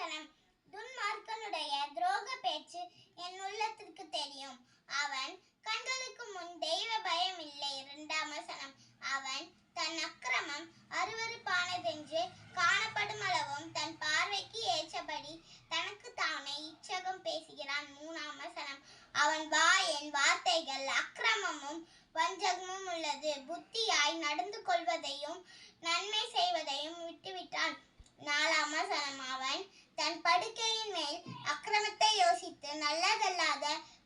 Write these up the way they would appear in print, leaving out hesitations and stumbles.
வசனம். துன்மார்க்கனுடைய துரோக பேச்சு என் உள்ளத்திற்கு தெரியும். அவன் கண்களுக்கு முன் தெய்வ பயம் இல்லை. 2ஆம் வசனம். அவன் தன் அக்கிரமம் அருவருப்பானதென்று காணப்படும் அளவும் தன் பார்வைக்கு ஏற்றபடி தனக்கு தானே இச்சகம் பேசுகிறான். 3ஆம் வசனம். அவன் வாயின் வார்த்தைகள் அக்கிரமமும் வஞ்சகமும் உள்ளது. புத்தியாய் நடந்து கொள்வதையும் நன்மை செய்வதையும் விட்டுவிட்டான். 4ஆம் வசனம். அவன் தன் படுக்கையின் மேல் அக்கிரமத்தை யோசித்து நல்லதல்லாத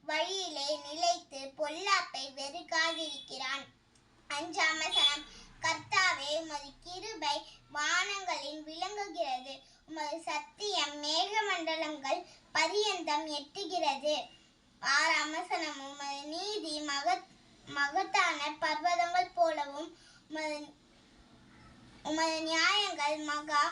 வழியிலே நிலைத்து பொல்லாப்பை வெறுக்காதிருக்கிறான். 5ஆம் வசனம். கர்த்தாவே, உமது கிருபை வானங்களில் விளங்குகிறது. உமது சத்தியம் மேகமண்டலங்கள் பரியந்தம் எட்டுகிறது. 6ஆம் வசனம். உமது நீதி மகத்தான பர்வதங்கள் போலவும் உமது நியாயங்கள் மகா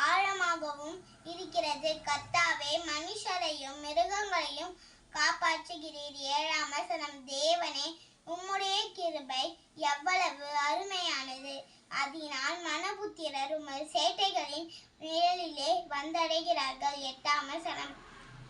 ஆழமாகவும் இருக்கிறது. கர்த்தாவே, மனுஷரையும் மிருகங்களையும் காப்பாற்றுகிறீர். 7ஆம் வசனம். தேவனே, உம்முடைய கிருபை எவ்வளவு அருமையானது. அதனால் மனபுத்திரர் உமது சேட்டைகளின் நிழலிலே வந்தடைகிறார்கள். 8ஆம் வசனம்.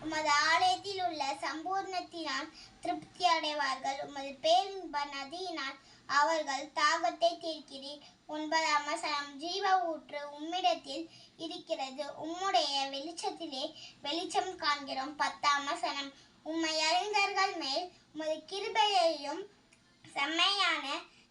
உமது ஆலயத்தில் உள்ள சம்பூர்ணத்தினால் திருப்தி அடைவார்கள். உமது பேரின்ப நதியினால் அவர்கள் தாகத்தை தீர்க்கிறீர். 9ஆம் வசனம். ஜீவ ஊற்று உம்மிடத்தில் இருக்கிறது. உம்முடைய வெளிச்சத்திலே வெளிச்சம் காண்கிறோம். 10ஆம் வசனம். உம்மை அறிந்தவர்கள் மேல் உமது கிருபையையும் செம்மையான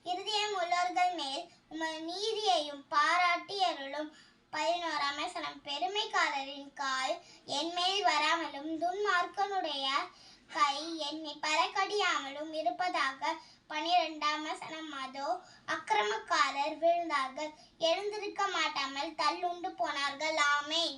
இருதயம் உள்ளவர்கள் மேல் உமது நீதியையும் பாராட்டி அருளும். 11ஆம் வசனம். பெருமைக்காரரின் கால் என்மேல் வராமலும் துன்மார்க்கனுடைய கை என்னை பறக்கடியாமலும் இருப்பதாக. 12ஆம் வசனம். அதோ, அக்கிரமக்காரர் விழுந்தார்கள், எழுந்திருக்க மாட்டாமல் தள்ளுண்டு போனார்கள். ஆமென்.